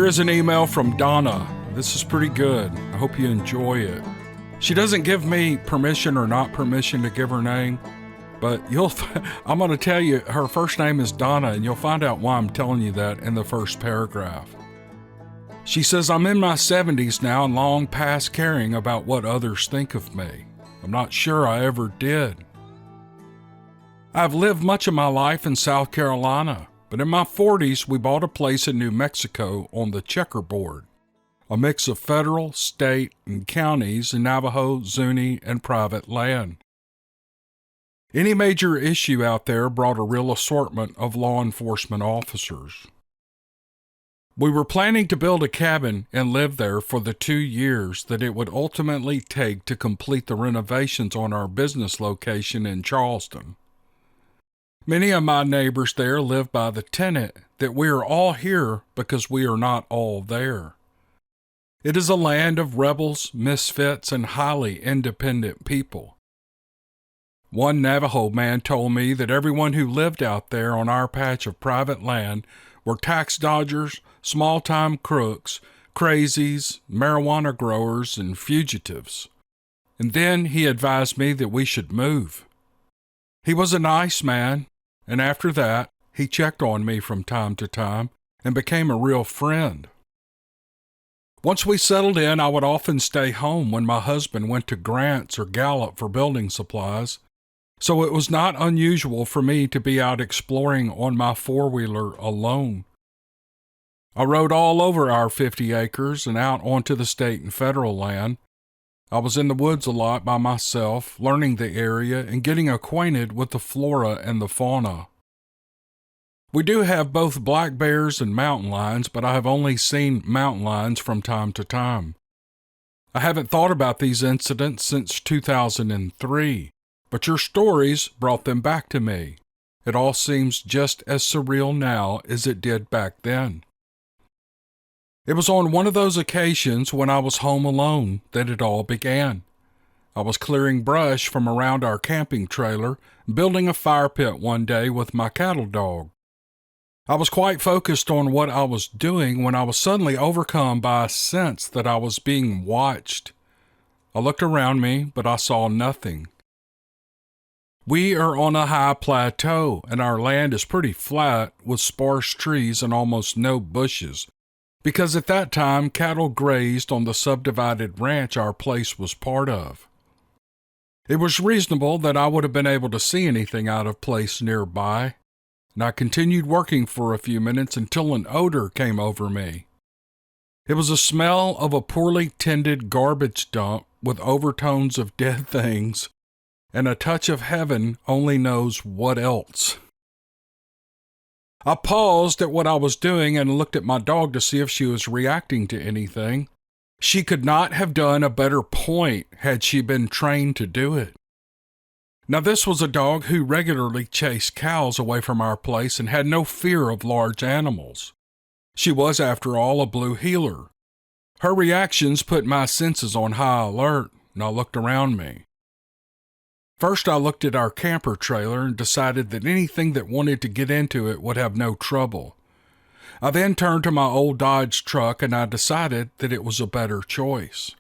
Here is an email from Donna. This is pretty good. I hope you enjoy it. She doesn't give me permission or not permission to give her name, but I'm going to tell you her first name is Donna, and you'll find out why I'm telling you that in the first paragraph. She says, I'm in my 70s now and long past caring about what others think of me. I'm not sure I ever did. I've lived much of my life in South Carolina, but in my 40s, we bought a place in New Mexico on the checkerboard, a mix of federal, state, and counties in Navajo, Zuni, and private land. Any major issue out there brought a real assortment of law enforcement officers. We were planning to build a cabin and live there for the 2 years that it would ultimately take to complete the renovations on our business location in Charleston. Many of my neighbors there live by the tenet that we are all here because we are not all there. It is a land of rebels, misfits, and highly independent people. One Navajo man told me that everyone who lived out there on our patch of private land were tax dodgers, small-time crooks, crazies, marijuana growers, and fugitives. And then he advised me that we should move. He was a nice man, and after that, he checked on me from time to time and became a real friend. Once we settled in, I would often stay home when my husband went to Grant's or Gallup for building supplies, so it was not unusual for me to be out exploring on my four-wheeler alone. I rode all over our 50 acres and out onto the state and federal land. I was in the woods a lot by myself, learning the area and getting acquainted with the flora and the fauna. We do have both black bears and mountain lions, but I have only seen mountain lions from time to time. I haven't thought about these incidents since 2003, but your stories brought them back to me. It all seems just as surreal now as it did back then. It was on one of those occasions when I was home alone that it all began. I was clearing brush from around our camping trailer, building a fire pit one day with my cattle dog. I was quite focused on what I was doing when I was suddenly overcome by a sense that I was being watched. I looked around me, but I saw nothing. We are on a high plateau, and our land is pretty flat with sparse trees and almost no bushes, because at that time cattle grazed on the subdivided ranch our place was part of. It was reasonable that I would have been able to see anything out of place nearby, and I continued working for a few minutes until an odor came over me. It was a smell of a poorly tended garbage dump with overtones of dead things, and a touch of heaven only knows what else. I paused at what I was doing and looked at my dog to see if she was reacting to anything. She could not have done a better point had she been trained to do it. Now, this was a dog who regularly chased cows away from our place and had no fear of large animals. She was, after all, a blue heeler. Her reactions put my senses on high alert, and I looked around me. First, I looked at our camper trailer and decided that anything that wanted to get into it would have no trouble. I then turned to my old Dodge truck and I decided that it was a better choice.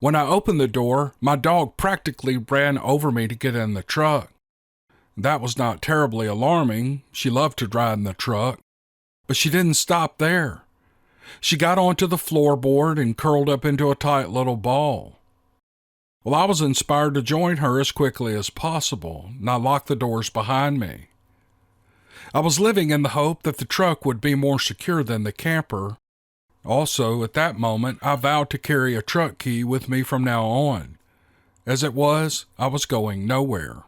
When I opened the door, my dog practically ran over me to get in the truck. That was not terribly alarming. She loved to drive in the truck, but she didn't stop there. She got onto the floorboard and curled up into a tight little ball. Well, I was inspired to join her as quickly as possible, and I locked the doors behind me. I was living in the hope that the truck would be more secure than the camper. Also, at that moment, I vowed to carry a truck key with me from now on. As it was, I was going nowhere.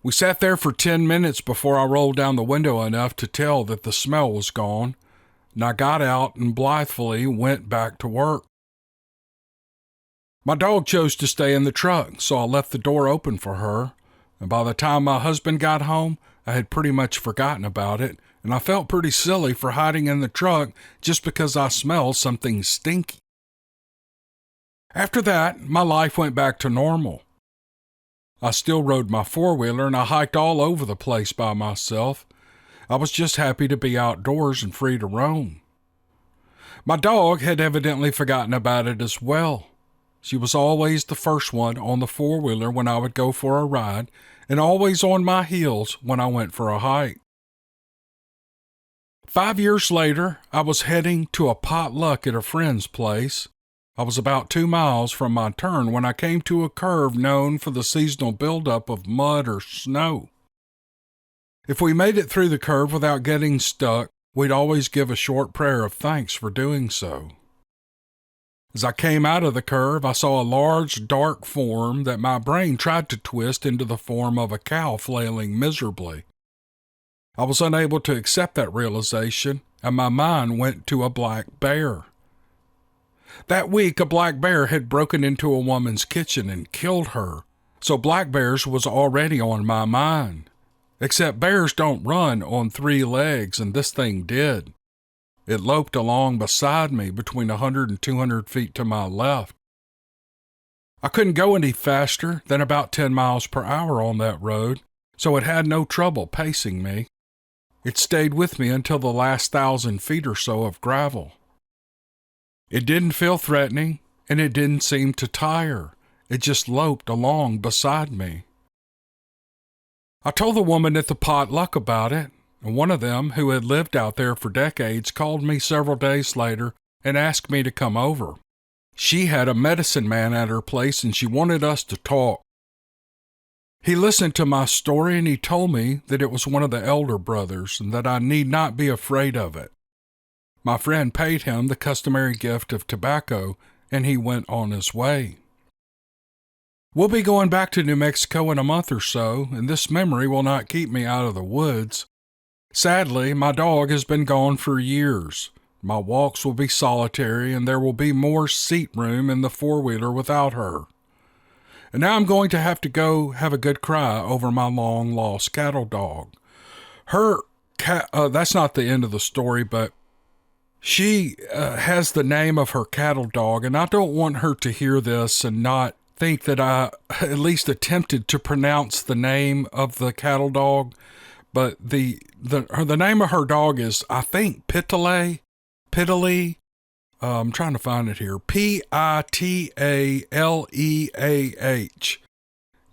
We sat there for 10 minutes before I rolled down the window enough to tell that the smell was gone, and I got out and blithely went back to work. My dog chose to stay in the truck, so I left the door open for her, and by the time my husband got home, I had pretty much forgotten about it, and I felt pretty silly for hiding in the truck just because I smelled something stinky. After that, my life went back to normal. I still rode my four-wheeler and I hiked all over the place by myself. I was just happy to be outdoors and free to roam. My dog had evidently forgotten about it as well. She was always the first one on the four-wheeler when I would go for a ride, and always on my heels when I went for a hike. 5 years later, I was heading to a potluck at a friend's place. I was about 2 miles from my turn when I came to a curve known for the seasonal buildup of mud or snow. If we made it through the curve without getting stuck, we'd always give a short prayer of thanks for doing so. As I came out of the curve, I saw a large, dark form that my brain tried to twist into the form of a cow flailing miserably. I was unable to accept that realization, and my mind went to a black bear. That week, a black bear had broken into a woman's kitchen and killed her, so black bears was already on my mind. Except bears don't run on 3 legs, and this thing did. It loped along beside me between 100 and 200 feet to my left. I couldn't go any faster than about 10 miles per hour on that road, so it had no trouble pacing me. It stayed with me until the last 1,000 feet or so of gravel. It didn't feel threatening, and it didn't seem to tire. It just loped along beside me. I told the woman at the potluck about it, and one of them, who had lived out there for decades, called me several days later and asked me to come over. She had a medicine man at her place, and she wanted us to talk. He listened to my story, and he told me that it was one of the elder brothers and that I need not be afraid of it. My friend paid him the customary gift of tobacco, and he went on his way. We'll be going back to New Mexico in a month or so, and this memory will not keep me out of the woods. Sadly, my dog has been gone for years. My walks will be solitary, and there will be more seat room in the four-wheeler without her. And now I'm going to have go have a good cry over my long-lost cattle dog. That's not the end of the story, but she has the name of her cattle dog, and I don't want her to hear this and not think that I at least attempted to pronounce the name of the cattle dog. But the name of her dog is, I think, Pitale. I'm trying to find it here. Pitaleah.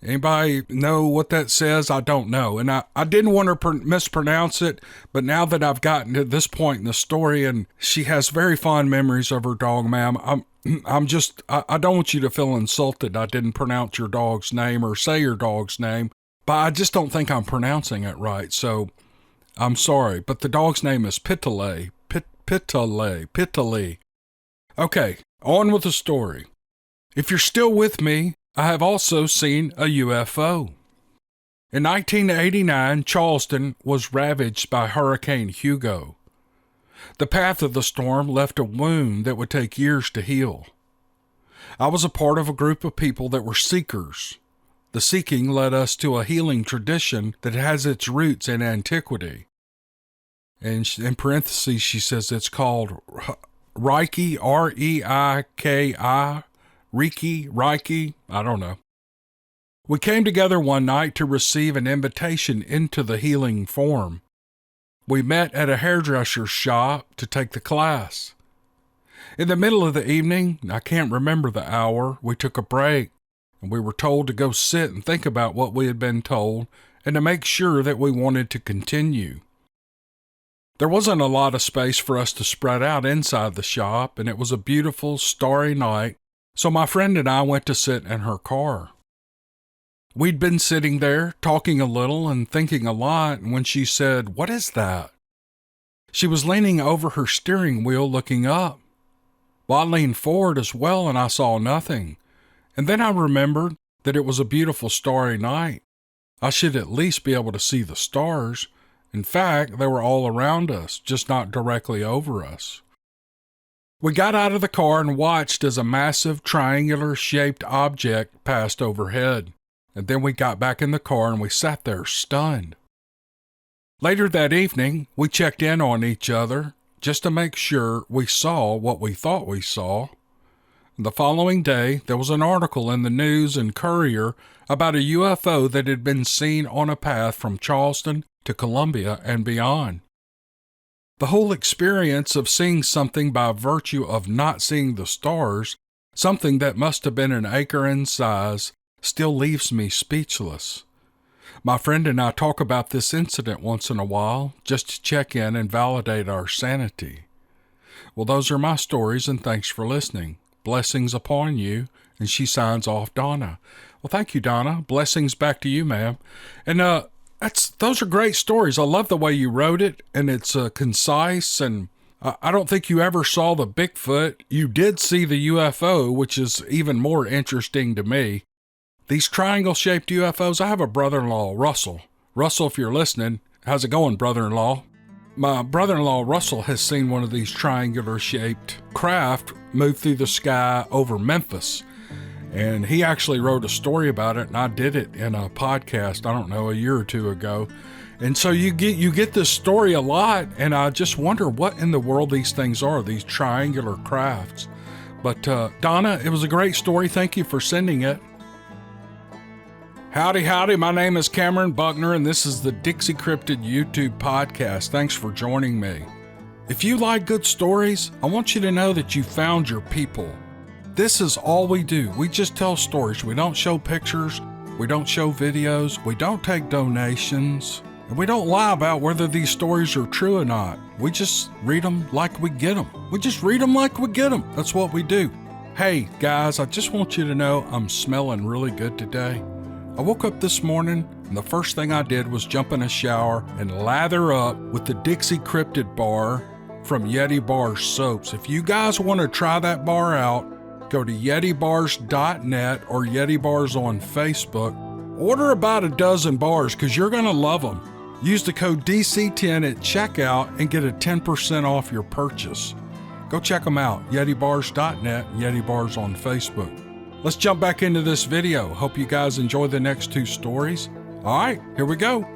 Anybody know what that says? I don't know. And I didn't want to mispronounce it, but now that I've gotten to this point in the story, and she has very fond memories of her dog, ma'am, I don't want you to feel insulted I didn't pronounce your dog's name or say your dog's name, but I just don't think I'm pronouncing it right, so I'm sorry. But the dog's name is Pitale. Pitale. Okay, on with the story. If you're still with me, I have also seen a UFO. In 1989, Charleston was ravaged by Hurricane Hugo. The path of the storm left a wound that would take years to heal. I was a part of a group of people that were seekers. The seeking led us to a healing tradition that has its roots in antiquity. And in parentheses, she says it's called Reiki, R-E-I-K-I, Reiki, I don't know. We came together one night to receive an invitation into the healing form. We met at a hairdresser's shop to take the class. In the middle of the evening, I can't remember the hour, we took a break, and we were told to go sit and think about what we had been told and to make sure that we wanted to continue. There wasn't a lot of space for us to spread out inside the shop, and it was a beautiful, starry night, so my friend and I went to sit in her car. We'd been sitting there, talking a little and thinking a lot, when she said, "What is that?" She was leaning over her steering wheel looking up. Well, I leaned forward as well, and I saw nothing. And then I remembered that it was a beautiful starry night. I should at least be able to see the stars. In fact, they were all around us, just not directly over us. We got out of the car and watched as a massive triangular-shaped object passed overhead. And then we got back in the car and we sat there stunned. Later that evening, we checked in on each other just to make sure we saw what we thought we saw. The following day, there was an article in the News and Courier about a UFO that had been seen on a path from Charleston to Colombia and beyond. The whole experience of seeing something by virtue of not seeing the stars, something that must have been an acre in size, still leaves me speechless. My friend and I talk about this incident once in a while, just to check in and validate our sanity. Well, those are my stories, and thanks for listening. Blessings upon you. And she signs off, Donna. Well, thank you, Donna. Blessings back to you, ma'am. And those are great stories. I love the way you wrote it, and it's concise, and I don't think you ever saw the Bigfoot. You did see the UFO, which is even more interesting to me. These triangle-shaped UFOs, I have a brother-in-law, Russell. Russell, if you're listening, how's it going, brother-in-law? My brother-in-law, Russell, has seen one of these triangular-shaped craft move through the sky over Memphis. And he actually wrote a story about it, and I did it in a podcast, I don't know, a year or two ago. And so you get this story a lot, and I just wonder what in the world these things are, these triangular crafts. But Donna, it was a great story. Thank you for sending it. Howdy, my name is Cameron Buckner, and this is the Dixiecryptid YouTube podcast. Thanks for joining me. If you like good stories, I want you to know that you found your people. This is all we do. We just tell stories. We don't show pictures. We don't show videos. We don't take donations. And we don't lie about whether these stories are true or not. We just read them like we get them. That's what we do. Hey, guys, I just want you to know I'm smelling really good today. I woke up this morning, and the first thing I did was jump in a shower and lather up with the dixiecryptid bar from Yeti Bars soaps. If you guys want to try that bar out, go to yetibars.net or Yeti Bars on Facebook. Order about a dozen bars because you're going to love them. Use the code DC10 at checkout and get a 10% off your purchase. Go check them out, yetibars.net, Yeti Bars on Facebook. Let's jump back into this video. Hope you guys enjoy the next two stories. All right, here we go.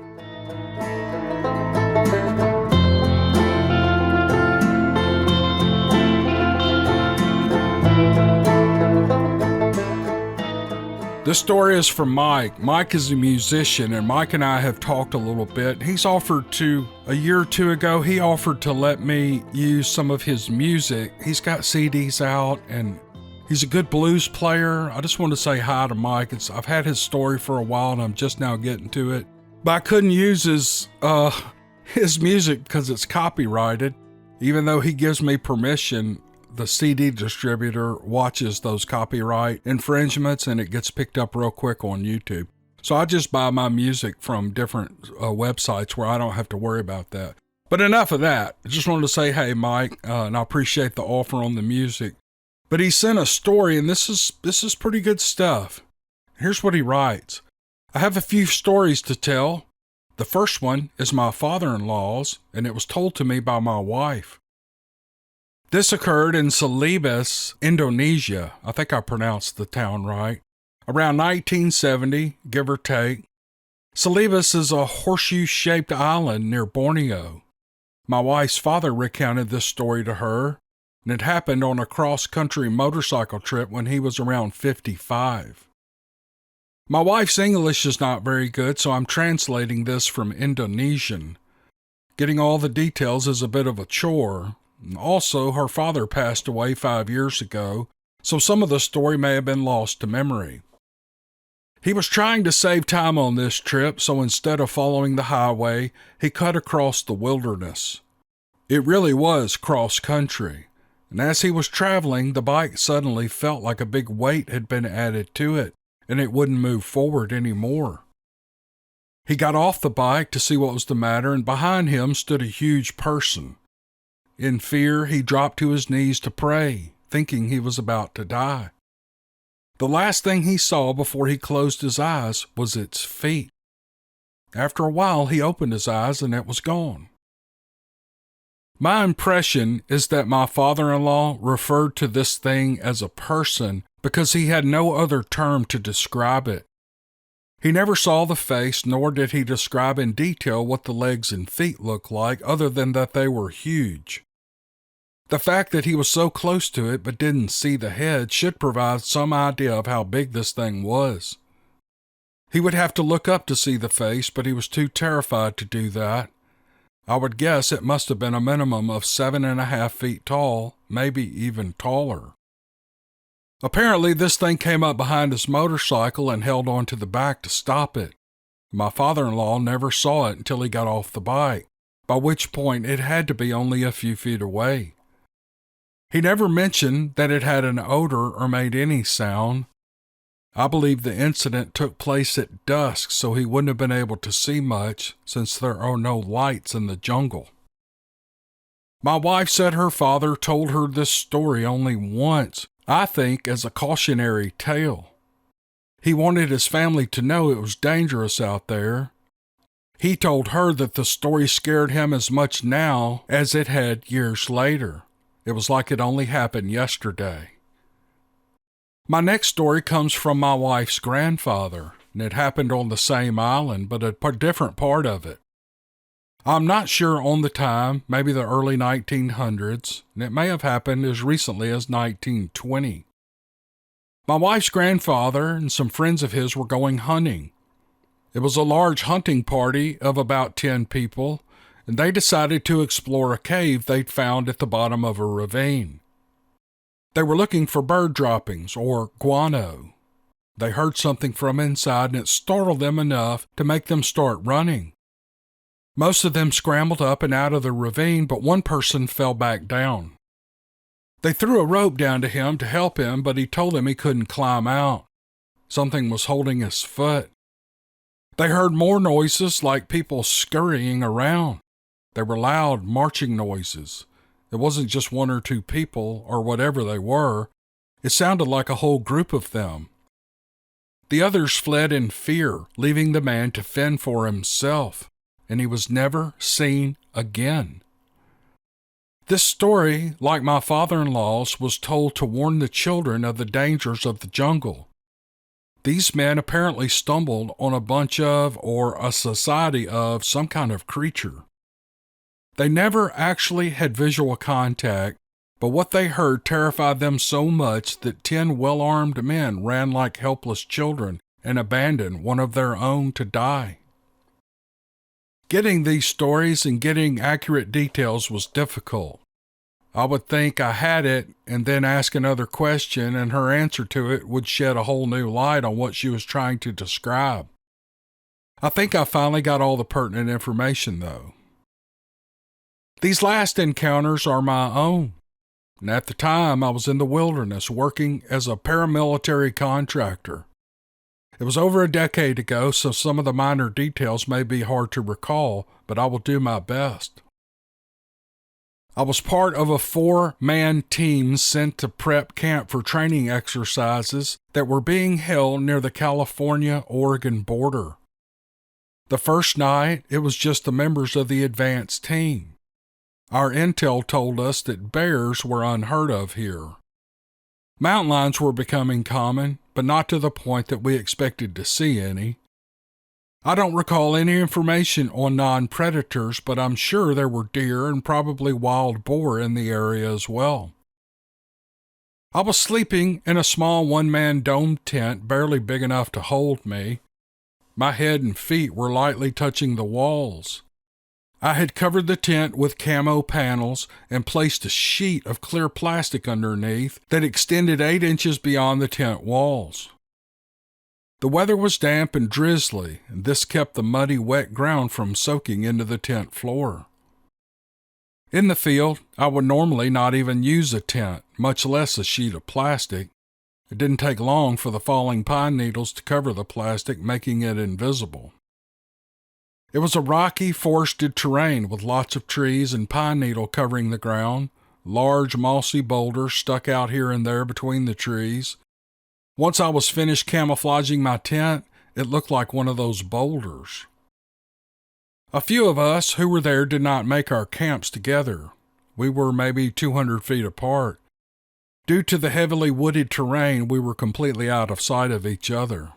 This story is from Mike. Mike is a musician, and Mike and I have talked a little bit. He's offered to, a year or two ago, he offered to let me use some of his music. He's got CDs out, and he's a good blues player. I just want to say hi to Mike. I've had his story for a while, and I'm just now getting to it. But I couldn't use his music because it's copyrighted. Even though he gives me permission, the CD distributor watches those copyright infringements, and it gets picked up real quick on YouTube. So I just buy my music from different websites where I don't have to worry about that. But enough of that. I just wanted to say, hey, Mike, and I appreciate the offer on the music. But he sent a story, and this is pretty good stuff. Here's what he writes. I have a few stories to tell. The first one is my father-in-law's, and it was told to me by my wife. This occurred in Celebes, Indonesia. I think I pronounced the town right. Around 1970, give or take. Celebes is a horseshoe-shaped island near Borneo. My wife's father recounted this story to her, and it happened on a cross-country motorcycle trip when he was around 55. My wife's English is not very good, so I'm translating this from Indonesian. Getting all the details is a bit of a chore. Also, her father passed away 5 years ago, so some of the story may have been lost to memory. He was trying to save time on this trip, so instead of following the highway, he cut across the wilderness. It really was cross-country, and as he was traveling, the bike suddenly felt like a big weight had been added to it, and it wouldn't move forward anymore. He got off the bike to see what was the matter, and behind him stood a huge person. In fear, he dropped to his knees to pray, thinking he was about to die. The last thing he saw before he closed his eyes was its feet. After a while, he opened his eyes and it was gone. My impression is that my father-in-law referred to this thing as a person because he had no other term to describe it. He never saw the face, nor did he describe in detail what the legs and feet looked like, other than that they were huge. The fact that he was so close to it but didn't see the head should provide some idea of how big this thing was. He would have to look up to see the face, but he was too terrified to do that. I would guess it must have been a minimum of 7.5 feet tall, maybe even taller. Apparently, this thing came up behind his motorcycle and held on to the back to stop it. My father-in-law never saw it until he got off the bike, by which point it had to be only a few feet away. He never mentioned that it had an odor or made any sound. I believe the incident took place at dusk, so he wouldn't have been able to see much since there are no lights in the jungle. My wife said her father told her this story only once, I think as a cautionary tale. He wanted his family to know it was dangerous out there. He told her that the story scared him as much now as it had years later. It was like it only happened yesterday. My next story comes from my wife's grandfather, and it happened on the same island, but a different part of it. I'm not sure on the time, maybe the early 1900s, and it may have happened as recently as 1920. My wife's grandfather and some friends of his were going hunting. It was a large hunting party of about 10 people, and they decided to explore a cave they'd found at the bottom of a ravine. They were looking for bird droppings, or guano. They heard something from inside, and it startled them enough to make them start running. Most of them scrambled up and out of the ravine, but one person fell back down. They threw a rope down to him to help him, but he told them he couldn't climb out. Something was holding his foot. They heard more noises like people scurrying around. They were loud, marching noises. It wasn't just one or two people, or whatever they were. It sounded like a whole group of them. The others fled in fear, leaving the man to fend for himself, and he was never seen again. This story, like my father-in-law's, was told to warn the children of the dangers of the jungle. These men apparently stumbled on a bunch of, or a society of, some kind of creature. They never actually had visual contact, but what they heard terrified them so much that 10 well-armed men ran like helpless children and abandoned one of their own to die. Getting these stories and getting accurate details was difficult. I would think I had it and then ask another question, and her answer to it would shed a whole new light on what she was trying to describe. I think I finally got all the pertinent information, though. These last encounters are my own, and at the time I was in the wilderness working as a paramilitary contractor. It was over a decade ago, so some of the minor details may be hard to recall, but I will do my best. I was part of a 4-man team sent to prep camp for training exercises that were being held near the California-Oregon border. The first night, it was just the members of the advanced team. Our intel told us that bears were unheard of here. Mountain lions were becoming common, but not to the point that we expected to see any. I don't recall any information on non-predators, but I'm sure there were deer and probably wild boar in the area as well. I was sleeping in a small one-man dome tent barely big enough to hold me. My head and feet were lightly touching the walls. I had covered the tent with camo panels and placed a sheet of clear plastic underneath that extended 8 inches beyond the tent walls. The weather was damp and drizzly, and this kept the muddy, wet ground from soaking into the tent floor. In the field, I would normally not even use a tent, much less a sheet of plastic. It didn't take long for the falling pine needles to cover the plastic, making it invisible. It was a rocky, forested terrain with lots of trees and pine needle covering the ground. Large, mossy boulders stuck out here and there between the trees. Once I was finished camouflaging my tent, it looked like one of those boulders. A few of us who were there did not make our camps together. We were maybe 200 feet apart. Due to the heavily wooded terrain, we were completely out of sight of each other.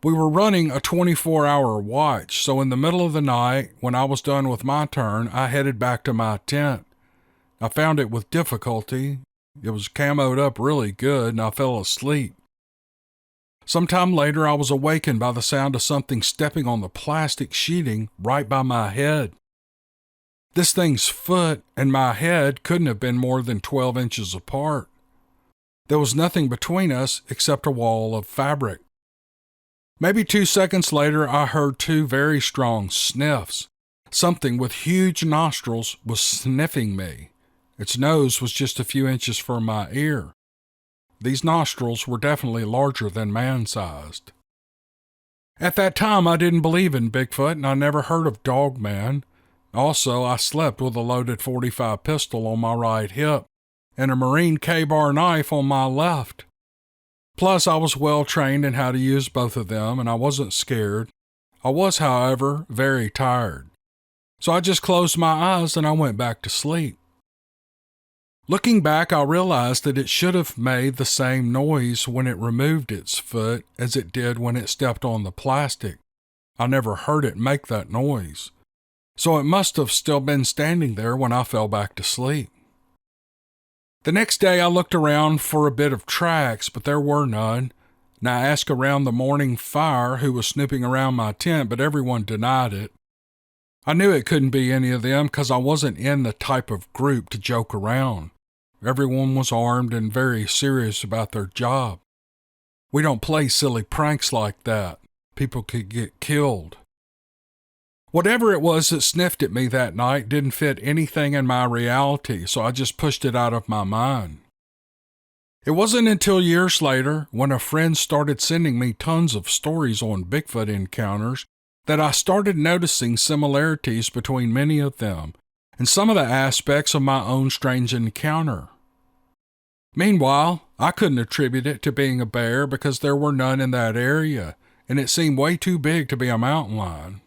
We were running a 24-hour watch, so in the middle of the night, when I was done with my turn, I headed back to my tent. I found it with difficulty. It was camoed up really good, and I fell asleep. Sometime later, I was awakened by the sound of something stepping on the plastic sheeting right by my head. This thing's foot and my head couldn't have been more than 12 inches apart. There was nothing between us except a wall of fabric. Maybe 2 seconds later, I heard 2 very strong sniffs. Something with huge nostrils was sniffing me. Its nose was just a few inches from my ear. These nostrils were definitely larger than man-sized. At that time, I didn't believe in Bigfoot, and I never heard of Dogman. Also, I slept with a loaded .45 pistol on my right hip and a Marine K-bar knife on my left. Plus, I was well trained in how to use both of them, and I wasn't scared. I was, however, very tired. So I just closed my eyes and I went back to sleep. Looking back, I realized that it should have made the same noise when it removed its foot as it did when it stepped on the plastic. I never heard it make that noise. So it must have still been standing there when I fell back to sleep. The next day I looked around for a bit of tracks, but there were none. And I asked around the morning fire who was snooping around my tent, but everyone denied it. I knew it couldn't be any of them because I wasn't in the type of group to joke around. Everyone was armed and very serious about their job. We don't play silly pranks like that. People could get killed. Whatever it was that sniffed at me that night didn't fit anything in my reality, so I just pushed it out of my mind. It wasn't until years later, when a friend started sending me tons of stories on Bigfoot encounters, that I started noticing similarities between many of them and some of the aspects of my own strange encounter. Meanwhile, I couldn't attribute it to being a bear because there were none in that area, and it seemed way too big to be a mountain lion.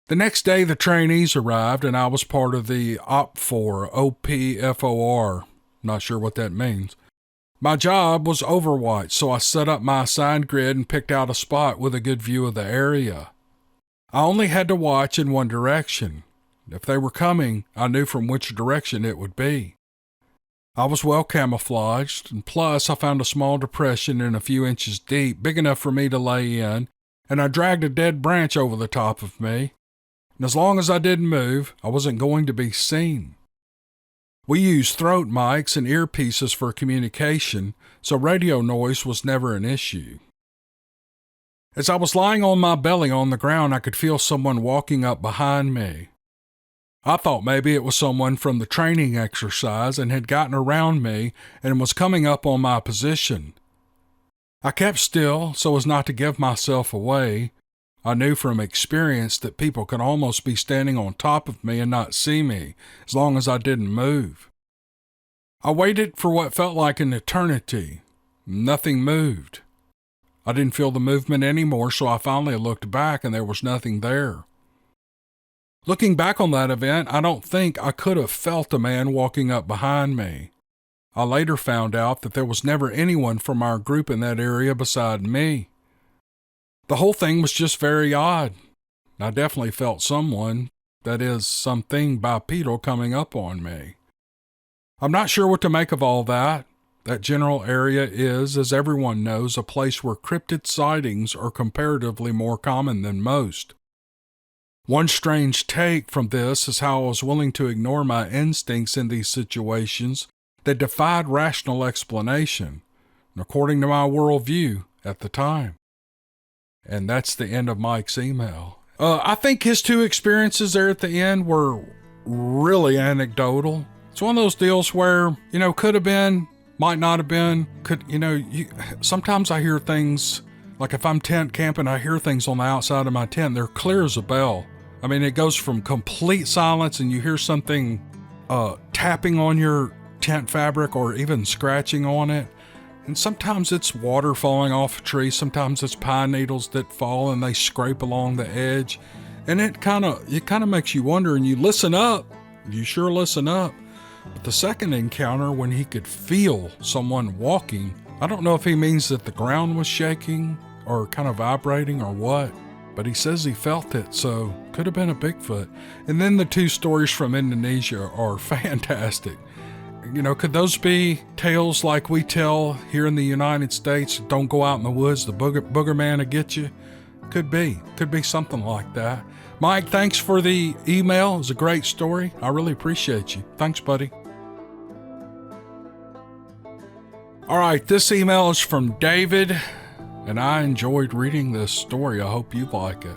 The next day, the trainees arrived, and I was part of the OPFOR, OPFOR. Not sure what that means. My job was overwatch, so I set up my assigned grid and picked out a spot with a good view of the area. I only had to watch in one direction. If they were coming, I knew from which direction it would be. I was well camouflaged, and plus I found a small depression in a few inches deep, big enough for me to lay in, and I dragged a dead branch over the top of me. And as long as I didn't move, I wasn't going to be seen. We used throat mics and earpieces for communication, so radio noise was never an issue. As I was lying on my belly on the ground, I could feel someone walking up behind me. I thought maybe it was someone from the training exercise and had gotten around me and was coming up on my position. I kept still so as not to give myself away. I knew from experience that people could almost be standing on top of me and not see me, as long as I didn't move. I waited for what felt like an eternity. Nothing moved. I didn't feel the movement anymore, so I finally looked back and there was nothing there. Looking back on that event, I don't think I could have felt a man walking up behind me. I later found out that there was never anyone from our group in that area beside me. The whole thing was just very odd. I definitely felt someone, that is, something bipedal coming up on me. I'm not sure what to make of all that. That general area is, as everyone knows, a place where cryptid sightings are comparatively more common than most. One strange take from this is how I was willing to ignore my instincts in these situations that defied rational explanation, according to my worldview at the time. And that's the end of Mike's email. I think his 2 experiences there at the end were really anecdotal. It's one of those deals where, could have been, might not have been, sometimes I hear things, like if I'm tent camping, I hear things on the outside of my tent, they're clear as a bell. I mean, it goes from complete silence and you hear something tapping on your tent fabric or even scratching on it. And sometimes it's water falling off a tree. Sometimes it's pine needles that fall and they scrape along the edge. And it kind of makes you wonder, and you listen up. You sure listen up. But the second encounter, when he could feel someone walking, I don't know if he means that the ground was shaking or kind of vibrating or what. But he says he felt it, so could have been a Bigfoot. And then the 2 stories from Indonesia are fantastic. could those be tales like we tell here in the United States? Don't go out in the woods, the booger man will get you. Could be something like that. Mike, thanks for the email. It was a great story. I really appreciate you. Thanks, buddy. All right, this email is from David, and I enjoyed reading this story. I hope you like it.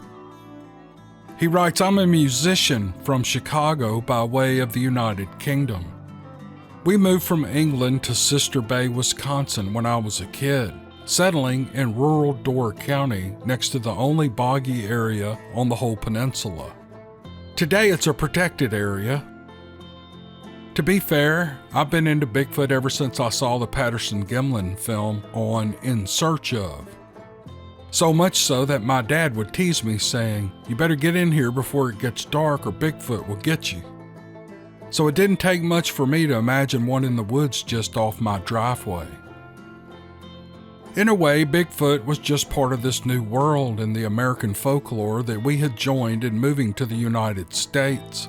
He writes, I'm a musician from Chicago by way of the United Kingdom. We moved from England to Sister Bay, Wisconsin when I was a kid, settling in rural Door County next to the only boggy area on the whole peninsula. Today it's a protected area. To be fair, I've been into Bigfoot ever since I saw the Patterson-Gimlin film on In Search Of. So much so that my dad would tease me saying, you better get in here before it gets dark or Bigfoot will get you. So it didn't take much for me to imagine one in the woods just off my driveway. In a way, Bigfoot was just part of this new world in the American folklore that we had joined in moving to the United States.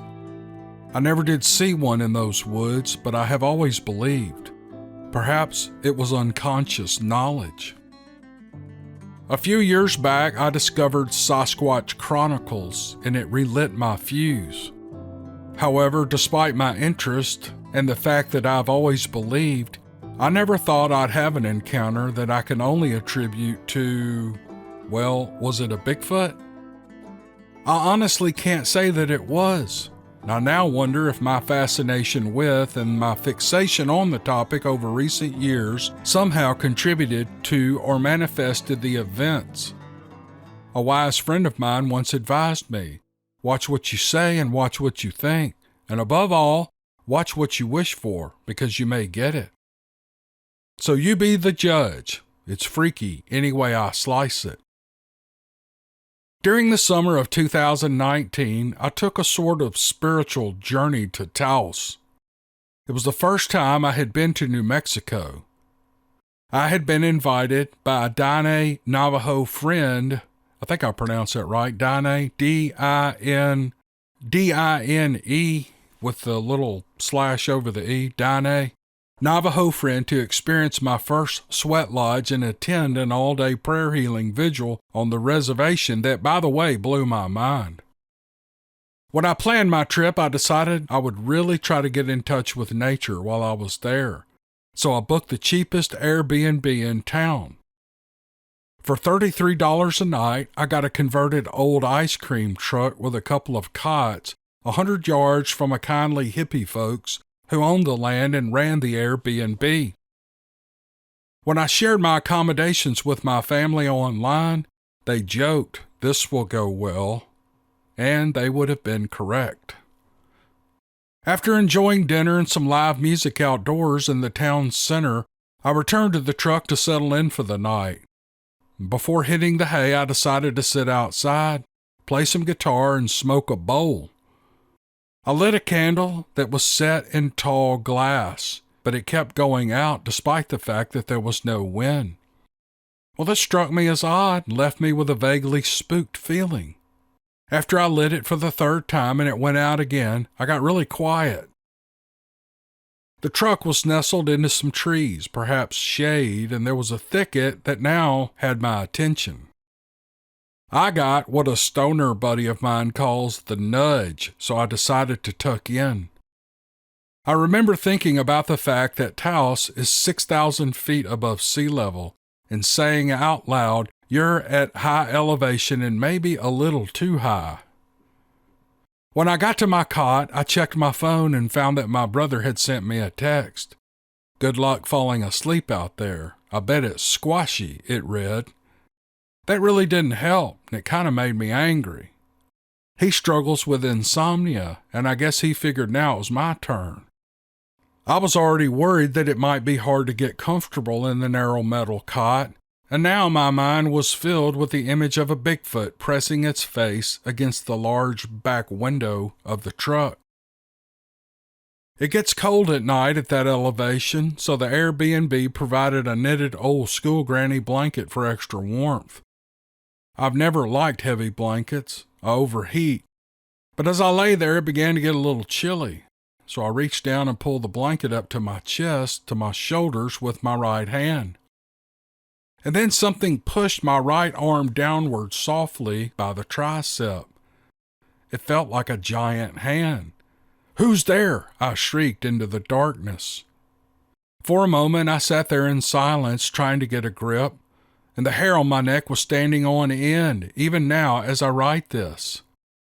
I never did see one in those woods, but I have always believed. Perhaps it was unconscious knowledge. A few years back, I discovered Sasquatch Chronicles, and it relit my fuse. However, despite my interest and the fact that I've always believed, I never thought I'd have an encounter that I can only attribute to, well, was it a Bigfoot? I honestly can't say that it was. I now wonder if my fascination with and my fixation on the topic over recent years somehow contributed to or manifested the events. A wise friend of mine once advised me, watch what you say and watch what you think, and above all, watch what you wish for, because you may get it. So you be the judge. It's freaky any way I slice it. During the summer of 2019, I took a sort of spiritual journey to Taos. It was the first time I had been to New Mexico. I had been invited by a Dine Navajo friend, I think I pronounced that right, Dine, D-I-N-E, with the little slash over the E, Dine, Navajo friend to experience my first sweat lodge and attend an all-day prayer healing vigil on the reservation that, by the way, blew my mind. When I planned my trip, I decided I would really try to get in touch with nature while I was there, so I booked the cheapest Airbnb in town. For $33 a night, I got a converted old ice cream truck with a couple of cots 100 yards from a kindly hippie folks who owned the land and ran the Airbnb. When I shared my accommodations with my family online, they joked, this will go well, and they would have been correct. After enjoying dinner and some live music outdoors in the town center, I returned to the truck to settle in for the night. Before hitting the hay, I decided to sit outside, play some guitar, and smoke a bowl. I lit a candle that was set in tall glass, but it kept going out despite the fact that there was no wind. Well, this struck me as odd and left me with a vaguely spooked feeling. After I lit it for the third time and it went out again, I got really quiet. The truck was nestled into some trees, perhaps shade, and there was a thicket that now had my attention. I got what a stoner buddy of mine calls the nudge, so I decided to tuck in. I remember thinking about the fact that Taos is 6,000 feet above sea level and saying out loud, you're at high elevation and maybe a little too high. When I got to my cot, I checked my phone and found that my brother had sent me a text. Good luck falling asleep out there. I bet it's squashy, it read. That really didn't help, and it kind of made me angry. He struggles with insomnia, and I guess he figured now it was my turn. I was already worried that it might be hard to get comfortable in the narrow metal cot, and now my mind was filled with the image of a Bigfoot pressing its face against the large back window of the truck. It gets cold at night at that elevation, so the Airbnb provided a knitted old school granny blanket for extra warmth. I've never liked heavy blankets. I overheat. But as I lay there, it began to get a little chilly. so I reached down and pulled the blanket up to my chest, to my shoulders with my right hand. And then something pushed my right arm downward softly by the tricep. It felt like a giant hand. "Who's there?" I shrieked into the darkness. For a moment, I sat there in silence, trying to get a grip, and the hair on my neck was standing on end, even now as I write this.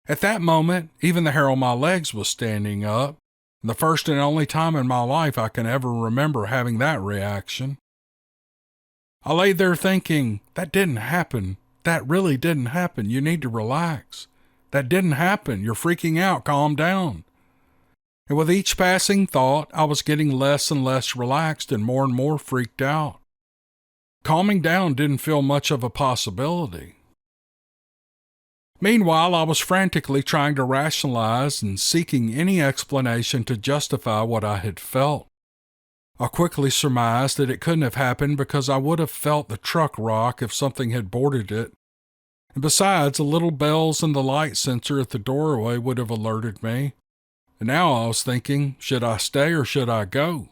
At that moment, even the hair on my legs was standing up, the first and only time in my life I can ever remember having that reaction. I lay there thinking, that didn't happen. That really didn't happen. You need to relax. That didn't happen. You're freaking out. Calm down. And with each passing thought, I was getting less and less relaxed and more freaked out. Calming down didn't feel much of a possibility. Meanwhile, I was frantically trying to rationalize and seeking any explanation to justify what I had felt. I quickly surmised that it couldn't have happened because I would have felt the truck rock if something had boarded it. And besides, the little bells and the light sensor at the doorway would have alerted me. And now I was thinking, should I stay or should I go?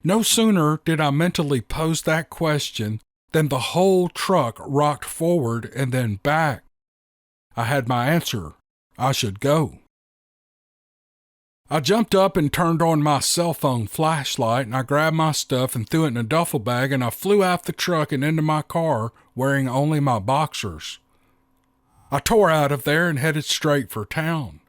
No sooner did I mentally pose that question than the whole truck rocked forward and then back. I had my answer. I should go. I jumped up and turned on my cell phone flashlight, and I grabbed my stuff and threw it in a duffel bag, and I flew out the truck and into my car wearing only my boxers. I tore out of there and headed straight for town.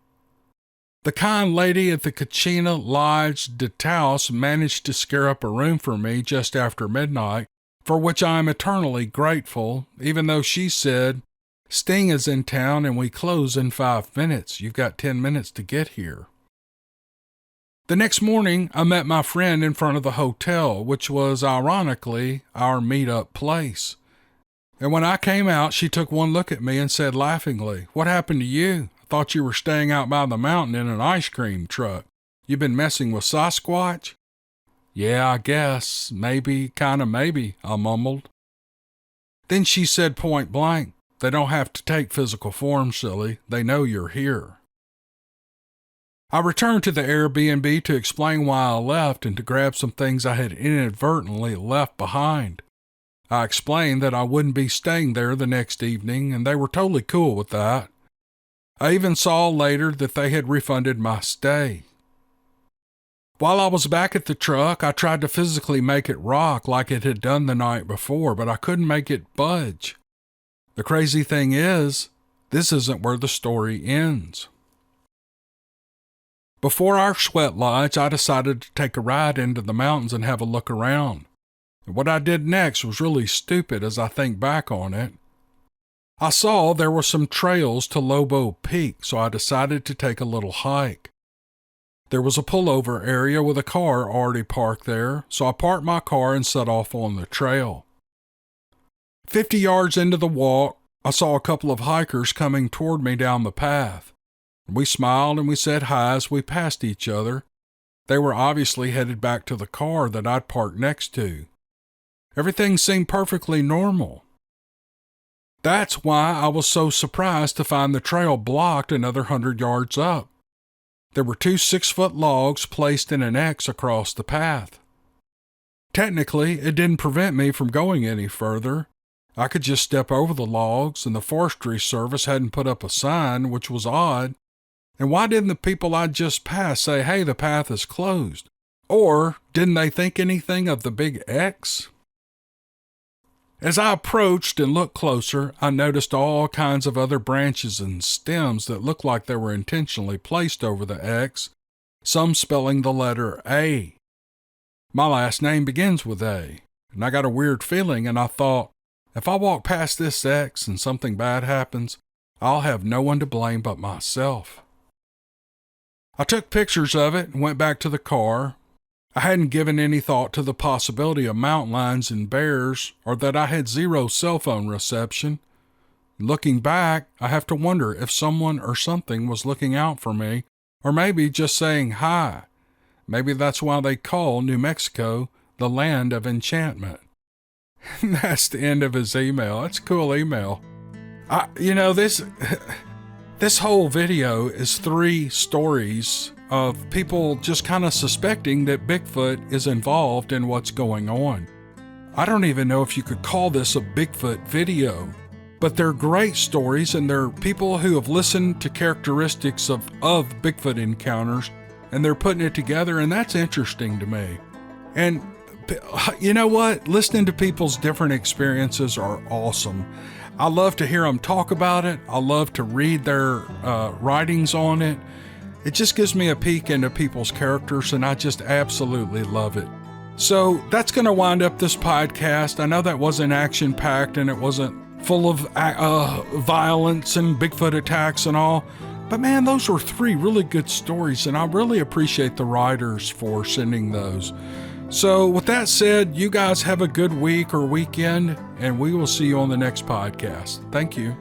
The kind lady at the Casino Lodge de Taos managed to scare up a room for me just after midnight, for which I am eternally grateful, even though she said, "Sting is in town and we close in 5 minutes. You've got 10 minutes to get here." The next morning, I met my friend in front of the hotel, which was, ironically, our meet-up place. And when I came out, she took one look at me and said laughingly, "What happened to you? I thought you were staying out by the mountain in an ice cream truck. You been messing with Sasquatch?" "Yeah, I guess. Maybe, kinda maybe," I mumbled. Then she said point blank, "They don't have to take physical form, silly. They know you're here." I returned to the Airbnb to explain why I left and to grab some things I had inadvertently left behind. I explained that I wouldn't be staying there the next evening, and they were totally cool with that. I even saw later that they had refunded my stay. While I was back at the truck, I tried to physically make it rock like it had done the night before, but I couldn't make it budge. The crazy thing is, this isn't where the story ends. Before our sweat lodge, I decided to take a ride into the mountains and have a look around. And what I did next was really stupid as I think back on it. I saw there were some trails to Lobo Peak, so I decided to take a little hike. There was a pullover area with a car already parked there, so I parked my car and set off on the trail. 50 yards into the walk, I saw a couple of hikers coming toward me down the path. We smiled and we said hi as we passed each other. They were obviously headed back to the car that I'd parked next to. Everything seemed perfectly normal. That's why I was so surprised to find the trail blocked another 100 yards up. There were 2 6-foot logs placed in an X across the path. Technically, it didn't prevent me from going any further. I could just step over the logs, and the Forestry Service hadn't put up a sign, which was odd. And why didn't the people I'd just passed say, "Hey, the path is closed"? Or didn't they think anything of the big X? As I approached and looked closer, I noticed all kinds of other branches and stems that looked like they were intentionally placed over the X, some spelling the letter A. My last name begins with A, and I got a weird feeling, and I thought, if I walk past this X and something bad happens, I'll have no one to blame but myself. I took pictures of it and went back to the car. I hadn't given any thought to the possibility of mountain lions and bears, or that I had 0 cell phone reception. Looking back, I have to wonder if someone or something was looking out for me, or maybe just saying hi. Maybe that's why they call New Mexico the land of enchantment. That's the end of his email. That's a cool email. This whole video is 3 stories of people just kind of suspecting that Bigfoot is involved in what's going on. I don't even know if you could call this a Bigfoot video, but they're great stories, and they're people who have listened to characteristics of Bigfoot encounters, and they're putting it together, and that's interesting to me. And you know what? Listening to people's different experiences are awesome. I love to hear them talk about it. I love to read their writings on it. It just gives me a peek into people's characters, and I just absolutely love it. So that's going to wind up this podcast. I know that wasn't action-packed, and it wasn't full of violence and Bigfoot attacks and all. But man, those were 3 really good stories, and I really appreciate the writers for sending those. So with that said, you guys have a good week or weekend, and we will see you on the next podcast. Thank you.